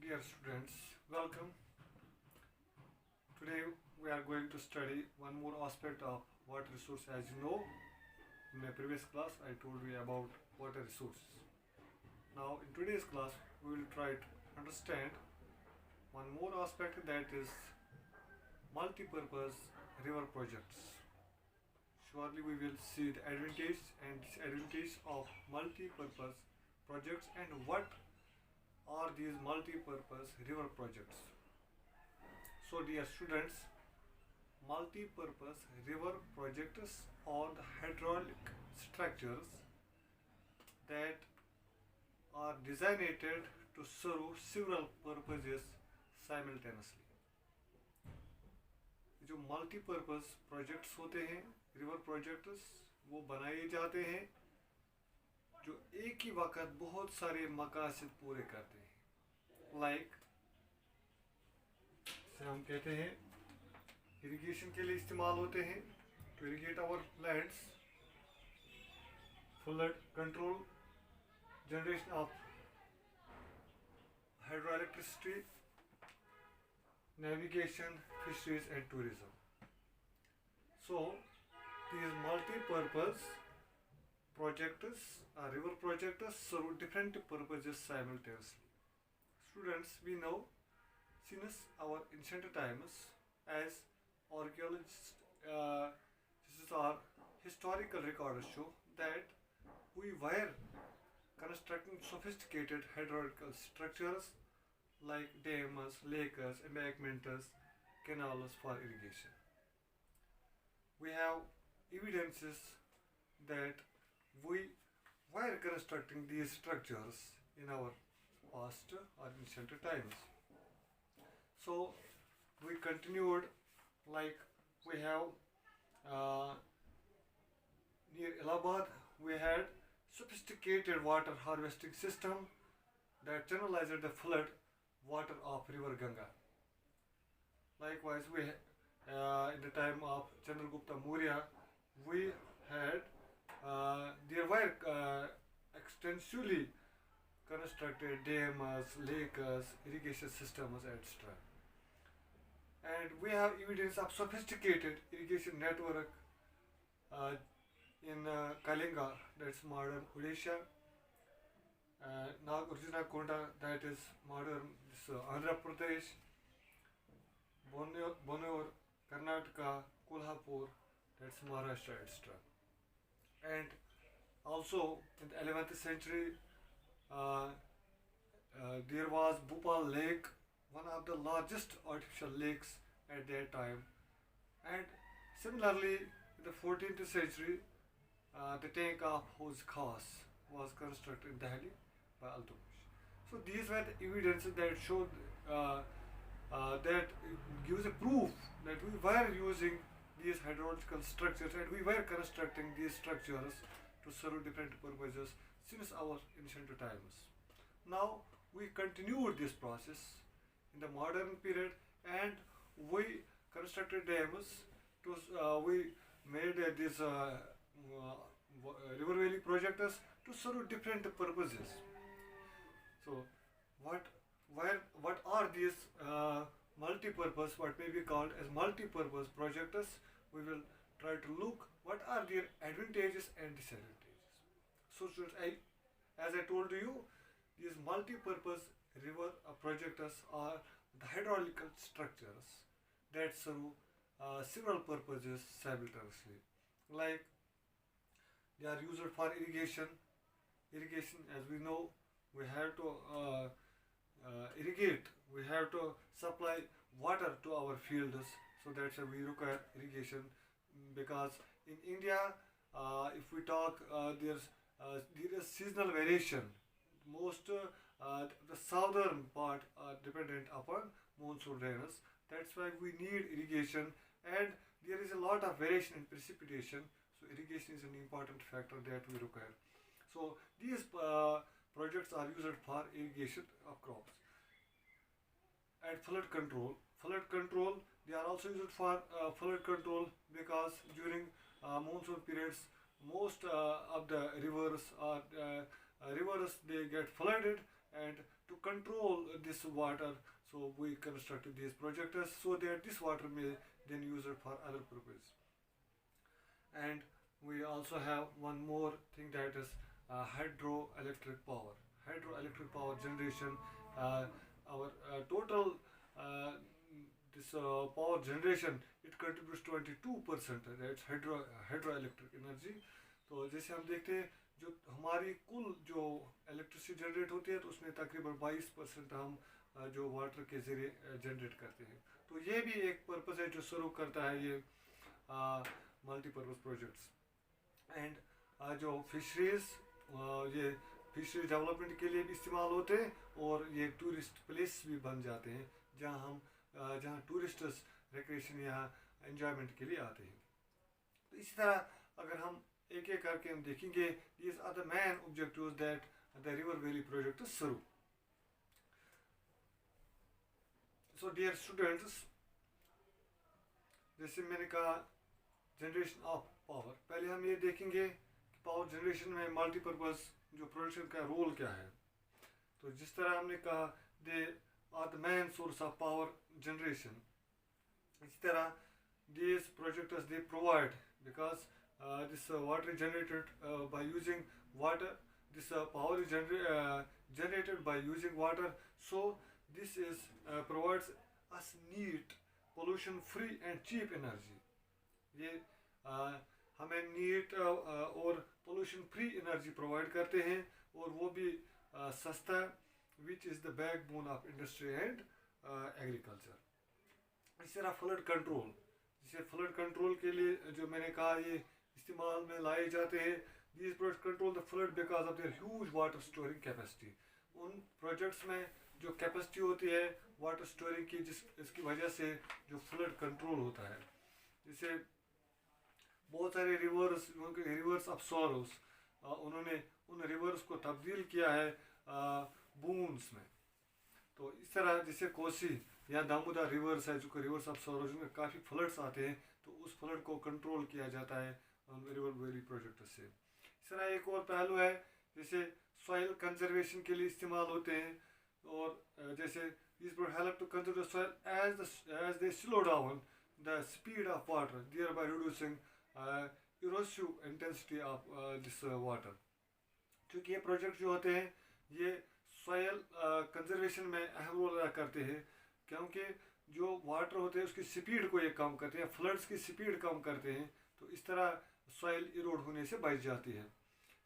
Dear students, welcome. Today we are going to study one more aspect of water resource. As you know, in my previous class I told you about water resources. Now in today's class we will try to understand one more aspect, that is multi-purpose river projects. Surely we will see the advantage and disadvantage of multi-purpose projects and what are these multi-purpose river projects. So dear students, multi-purpose river projects are the hydraulic structures that are designated to serve several purposes simultaneously. जो multipurpose projects होते हैं, river projects, वो बनाए जाते हैं जो एक ही वक्त बहुत सारे मकासद पूरे करते हैं. लाइक से हम कहते हैं इरिगेशन के लिए इस्तेमाल होते हैं, to irrigate our lands, flood control, generation of hydroelectricity, navigation, fisheries and tourism. So these multi-purpose projects river projects serve different purposes simultaneously. Students, we know since our ancient times, as archaeologists, this is our historical records show that we were constructing sophisticated hydraulical structures like dams, lakes, embankments, canals for irrigation. We have evidences that we were constructing these structures in our past or ancient times. So we continued, like we have near Allahabad we had sophisticated water harvesting system that channelized the flood water of river Ganga. Likewise, we in the time of Chandragupta Maurya, we had there were extensively constructed dams, lakes, irrigation systems, etc. And we have evidence of sophisticated irrigation network in Kalinga, that's modern Odisha. Nagarjuna Konda, that is modern Andhra Pradesh, Bonur, Karnataka, Kolhapur, that's Maharashtra, etc. And also in the 11th century, there was Bhopal Lake, one of the largest artificial lakes at that time. And similarly, in the 14th century, the tank of Hose Khas was constructed in Delhi by Altamash. So these were the evidences that showed that gives a proof that we were using these hydraulical structures and we were constructing these structures to serve different purposes since our ancient times. Now we continued this process in the modern period and we constructed dams to we made these river valley projects to serve different purposes. So what are these multi-purpose, what may be called as multi-purpose projects? We will try to look what are their advantages and disadvantages. So students, as I told you, these multi-purpose river projects are the hydraulical structures that serve several purposes simultaneously. Like they are used for irrigation. Irrigation, as we know, we have to irrigate, we have to supply water to our fields, so that's why we require irrigation. Because in India, if we talk, there is seasonal variation. Most the southern part are dependent upon monsoon rains. That's why we need irrigation, and there is a lot of variation in precipitation. So irrigation is an important factor that we require. So these projects are used for irrigation of crops. And flood control. Flood control, they are also used for flood control because during monsoon periods, most of the rivers they get flooded, and to control this water, so we constructed these projectors so that this water may then use it for other purpose. And we also have one more thing, that is hydroelectric power. Hydroelectric power generation, our total uh, this power generation, it contributes 22%, that's hydroelectric energy. तो जैसे हम देखते हैं जो हमारी कुल जो electricity generate होती है तो उसमें तकरीबन 22% हम जो वाटर के ज़रिए जनरेट करते हैं। तो ये भी एक पर्पज़ है जो सर्व करता है ये मल्टीपर्पज़ प्रोजेक्ट्स। एंड जो फिशरीज, ये फिशरीज डेवलपमेंट के लिए भी इस्तेमाल होते हैं और ये टूरिस्ट प्लेस भी बन जाते हैं जहाँ टूरिस्ट्स रिक्रिएशन या एंजॉयमेंट के लिए आते हैं। तो इसी तरह अगर हम एक एक करके हम देखेंगे, these are the main objectives that the river valley project serve. So dear students, जैसे मैंने कहा जनरेशन ऑफ पावर, पहले हम ये देखेंगे कि पावर जनरेशन में मल्टीपर्पज़ जो प्रोडक्शन का रोल क्या है। तो जिस तरह हमने कहा they are the main source of power generation, इसी तरह these projectors they provide, because this water is generated by using water, this power is generated by using water, so this is provides us neat, pollution free and cheap energy. ये हमें NEET और pollution free energy provide करते हैं और वो भी सस्ता, which is the backbone of industry and agriculture. इस तरह फ्लड कंट्रोल, जिसे फ्लड कंट्रोल के लिए जो मैंने कहा ये इस्तेमाल में लाए जाते हैं। These project control the flood because of their huge water storing capacity. उन प्रोजेक्ट्स में जो कैपेसिटी होती है वाटर स्टोरिंग की, इसकी वजह से जो फ्लड कंट्रोल होता है। जैसे बहुत सारे रिवर्स ऑफ सॉरोस, उन्होंने उन रिवर्स को तब्दील किया है बून्स में। तो इस तरह जैसे कोसी या दामोदर रिवर्स है, जो रिवर्स ऑफ सॉरोस में काफ़ी फ्लड्स आते हैं, तो उस फ्लड को कंट्रोल किया जाता है रिवर वैली प्रोजेक्ट से। इस तरह एक और पहलू है जैसे सॉइल कंजर्वेशन के लिए इस्तेमाल होते हैं, और जैसे this will help to conserve the soil as they slow down the speed of water, thereby reducing erosive intensity of this water. क्योंकि ये प्रोजेक्ट जो होते हैं ये सॉइल कंजर्वेशन में अहम रोल अदा करते हैं, क्योंकि जो वाटर होते हैं उसकी स्पीड को ये कम करते हैं, फ्लड्स की स्पीड कम करते हैं, तो इस तरह सॉइल इरोड होने से बच जाती है।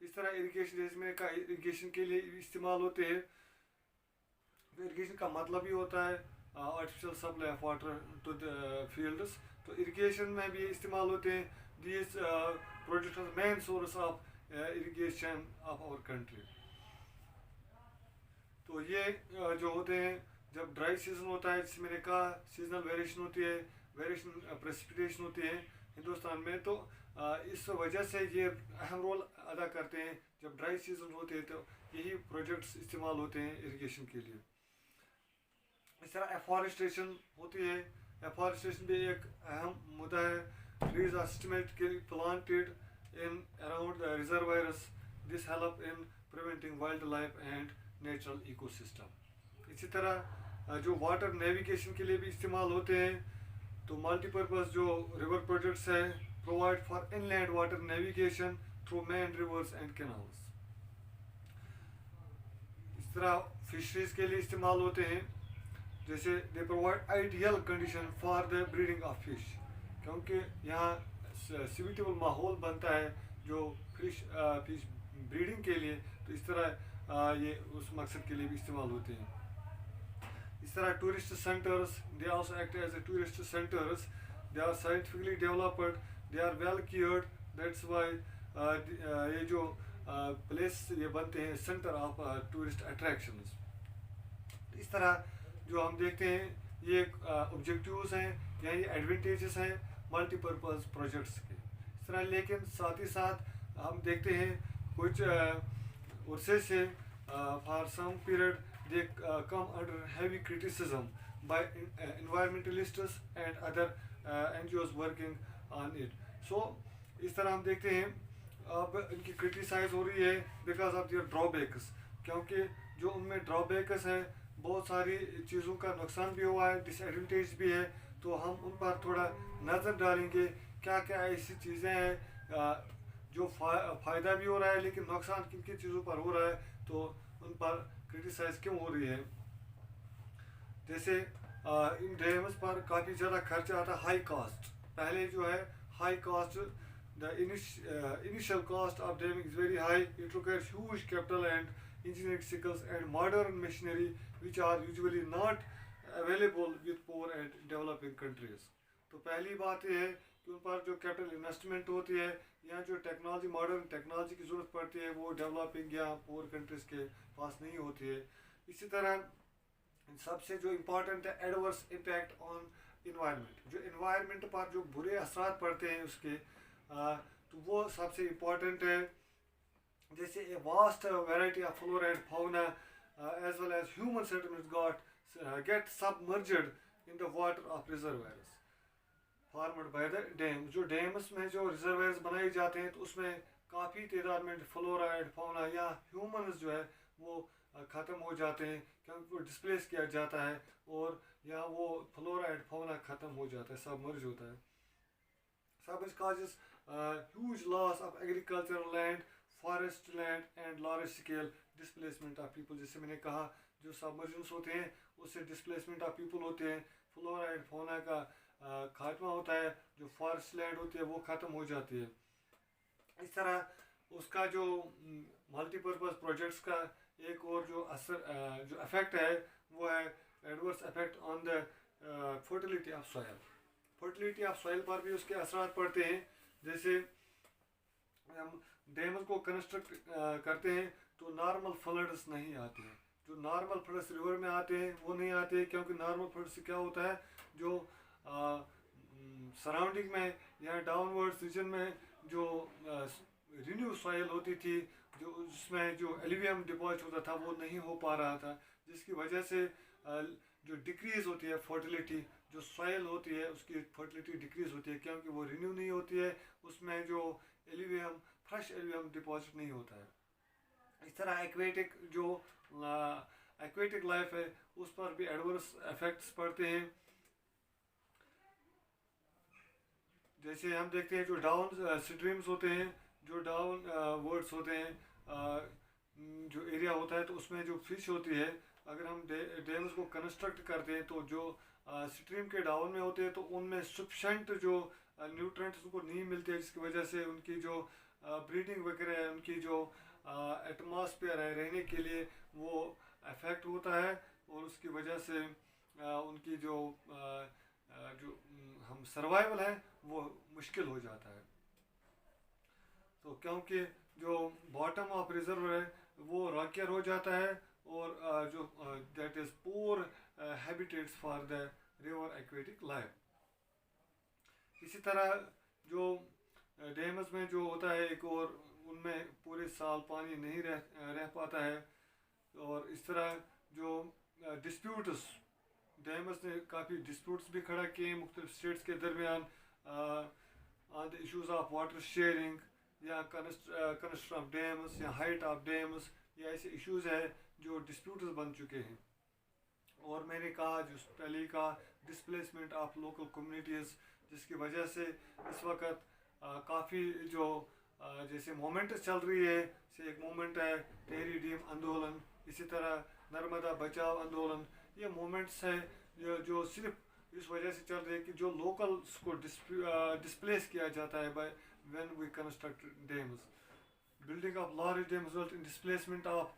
इस तरह इरिगेशन, जैसे मैंने कहा इरिगेशन के लिए इस्तेमाल होते हैं। इरिगेशन का मतलब ही होता है artificial supply of water to the fields. तो इरिगेशन में भी इस्तेमाल होते हैं। These projects are main source of irrigation of our country. तो ये जो होते हैं जब ड्राई सीजन होता है, जिसमें मैंने कहा सीजनल वेरिएशन होती है, वेरिएशन प्रेसिपिटेशन होती है हिंदुस्तान में, तो इस वजह से ये अहम रोल अदा करते हैं। जब ड्राई सीजन होते हैं तो यही प्रोजेक्ट्स इस्तेमाल होते हैं इरिगेशन के लिए। इस तरह एफॉरेस्टेशन होती है। एफॉरेस्टेशन भी एक अहम मुद्दा है। Trees are systematically planted in around the reservoirs, this help in preventing wild life and natural ecosystem. इसी तरह जो वाटर नेविगेशन के लिए भी इस्तेमाल होते हैं, तो मल्टीपर्पज़ जो रिवर प्रोजेक्ट्स है provide for inland water navigation through main rivers and canals. इस तरह फिशरीज के लिए इस्तेमाल होते हैं, जैसे they provide ideal condition for the breeding of fish, क्योंकि यहाँ सिविटेबल माहौल बनता है जो फिश ब्रीडिंग के लिए, तो इस तरह ये उस मकसद के लिए भी इस्तेमाल होते हैं। इस तरह tourist centres, they also act as a tourist centres, they are scientifically developed, they are well cared, that's why ये जो प्लेस ये बनते हैं सेंटर ऑफ टूरिस्ट अट्रैक्शंस। इस तरह जो हम देखते हैं ये ऑब्जेक्टिव्स हैं या ये एडवांटेजेस हैं मल्टीपर्पज़ प्रोजेक्ट्स के। इस तरह लेकिन साथ ही साथ हम देखते हैं कुछ उर्से से for some period they come under heavy criticism by environmentalists and other NGOs working on it. So इस तरह हम देखते हैं अब इनकी क्रिटिसाइज हो रही है बिकॉज ऑफ देयर ड्रॉबैक्स, क्योंकि जो उनमें ड्रॉबैक्स हैं, बहुत सारी चीज़ों का नुकसान भी हुआ है, डिसएडवांटेज भी है। तो हम उन पर थोड़ा नज़र डालेंगे, क्या क्या ऐसी चीज़ें हैं जो फ़ायदा भी हो रहा है लेकिन नुकसान किन किन चीज़ों पर हो रहा है, तो उन पर क्रिटिसाइज़ क्यों हो रही है। जैसे इन डैम्स पर काफ़ी ज़्यादा खर्च आता है, हाई कॉस्ट। पहले जो है high cost, the initial cost of damming is very high. It requires huge capital and engineering skills and modern machinery which are usually not available with poor and developing countries. तो पहली बात यह है कि उन पर जो कैपिटल इन्वेस्टमेंट होती है या जो टेक्नोलॉजी, मॉडर्न टेक्नोलॉजी की ज़रूरत पड़ती है, वो डेवलपिंग या पुअर कंट्रीज़ के पास नहीं होती है। इसी तरह सबसे जो इम्पोर्टेंट है एडवर्स इम्पैक्ट ऑन इन्वायरमेंट, जो इन्वायरमेंट पर जो बुरे असरात पड़ते हैं उसके, तो वो सबसे इम्पोर्टेंट है। जैसे a vast variety of flora and fauna as well as human settlements got get submerged in the water of reservoirs formed by the dam. जो डैम्स में जो रिजर्वायर्स बनाए जाते हैं तो उसमें काफ़ी तादाद में फ्लोरा एंड फाउना या ह्यूमन्स जो है वो ख़त्म हो जाते हैं, क्योंकि वो डिस्प्लेस किया जाता है और या वो फ्लोरा एंड फाउना ख़त्म हो जाता है, सबमर्ज होता है। Submerge causes huge loss of agricultural land, forest land and large scale displacement of people। जैसे मैंने कहा जो सबमर्जेंस होते हैं उससे डिस्प्लेसमेंट ऑफ पीपल होते हैं, फ्लोरा एंड फाउना का खात्मा होता है, जो फॉरेस्ट लैंड होती है वो ख़त्म हो जाती है। इस तरह उसका जो मल्टीपर्पज़ प्रोजेक्ट्स का एक और जो असर जो इफेक्ट है वो है adverse effect on the fertility of soil. Fertility of soil पर भी उसके असरात पड़ते हैं। जैसे हम डैम को कंस्ट्रक्ट करते हैं तो नॉर्मल फ्लड्स नहीं आते हैं, जो नॉर्मल फ्लड्स रिवर में आते हैं वो नहीं आते हैं, क्योंकि नॉर्मल फ्लड्स से क्या होता है, जो सराउंडिंग में या डाउनवर्ड्स रीजन में जो रिन्यू सॉइल होती थी, जो उसमें जो एल्यूवियम डिपॉजिट होता था वो नहीं हो पा रहा था, जिसकी वजह से जो डिक्रीज़ होती है फर्टिलिटी, जो सॉइल होती है उसकी फर्टिलिटी डिक्रीज़ होती है, क्योंकि वो रिन्यू नहीं होती है, उसमें जो एल्यूवियम फ्रेश एल्यूवियम डिपॉजिट नहीं होता है। इस तरह एक्वेटिक लाइफ है उस पर भी एडवर्स इफेक्ट्स पड़ते हैं। जैसे हम देखते हैं जो डाउन स्ट्रीम्स होते हैं, जो डाउन वर्ड्स होते हैं, जो एरिया होता है तो उसमें जो फिश होती है, अगर हम डैम्स को कंस्ट्रक्ट करते हैं तो जो स्ट्रीम के डाउन में होते हैं तो उनमें सफिशेंट जो न्यूट्रिएंट्स उनको नहीं मिलते, जिसकी वजह से उनकी जो ब्रीडिंग वगैरह है, उनकी जो एटमॉस्फेयर है रहने के लिए वो अफेक्ट होता है, और उसकी वजह से उनकी जो हम सर्वाइवल है वो मुश्किल हो जाता है। तो क्योंकि जो बॉटम ऑफ रिजर्व है वो रॉकियर हो जाता है, और जो that is poor habitats for the river aquatic life. इसी तरह जो डैम्स में जो होता है एक और, उनमें पूरे साल पानी नहीं रह पाता है, और इस तरह जो डिस्प्यूट्स, डैम्स ने काफ़ी डिस्प्यूट्स भी खड़ा किए मुख्तलिफ स्टेट्स के दरमियान on the issues of water sharing या कंस्ट्रक्शन ऑफ डैम्स या हाइट ऑफ डैम्स, या ऐसे इश्यूज़ है जो डिस्प्यूट्स बन चुके हैं। और मैंने कहा जो पहले का डिस्प्लेसमेंट ऑफ लोकल कम्युनिटीज़, जिसकी वजह से इस वक्त काफ़ी जो जैसे मोमेंट चल रही है, से एक मोमेंट है टेहरी डैम आंदोलन, इसी तरह नर्मदा बचाओ आंदोलन, ये मोमेंट्स हैं जो सिर्फ इस वजह से चल रहे हैं कि जो लोकल्स को डिस्प्लेस किया जाता है by when we construct dams. Building of large dams result in displacement of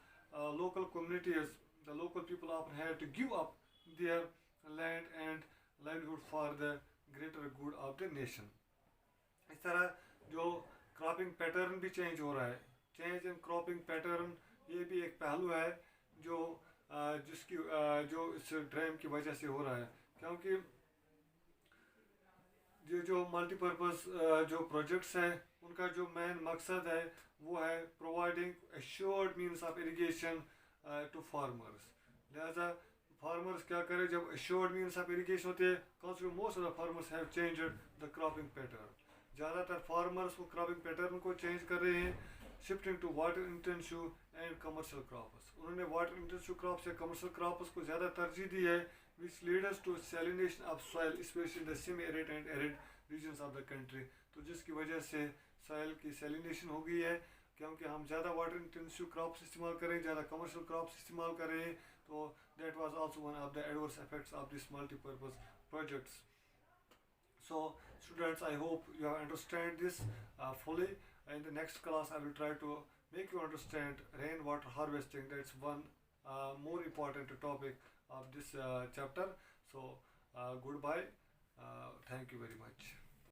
local communities. The local people often have to give up their land and livelihood for the greater good of the nation. इस तरह जो cropping pattern भी change हो रहा है, change in cropping pattern, ये भी एक पहलू है जो जिसकी जो इस ड्रैम की वजह से हो रहा है, क्योंकि ये जो मल्टीपर्पज़ जो प्रोजेक्ट्स हैं उनका जो मेन मकसद है वो है providing assured means of irrigation to farmers. लिहाजा फार्मर्स क्या करें, जब एश्योर्ड मीन्स ऑफ इरिगेशन होते हैं, consequently most of the farmers have changed the cropping pattern. ज़्यादातर फार्मर्स वो क्रॉपिंग पैटर्न को चेंज कर रहे हैं, shifting to water intensive and commercial crops. उन्होंने वाटर इंटेंसिव क्रॉप्स या कमर्शियल क्रॉप्स को ज़्यादा तरजीह दी है, which leaders to salination of soil specially the semi arid and arid regions of the country. तो जिसकी वजह से सॉइल की सैलिनेशन हो गई है, क्योंकि हम ज़्यादा वाटर इंटेंसिव क्रॉप्स इस्तेमाल करें, ज़्यादा कमर्शियल क्रॉप्स इस्तेमाल करें, तो that was also one of the adverse effects of this multipurpose projects. So students, I hope you have understand this fully. In the next class I will try to make you understand rainwater harvesting. That's one more important topic of this chapter. So goodbye, thank you very much.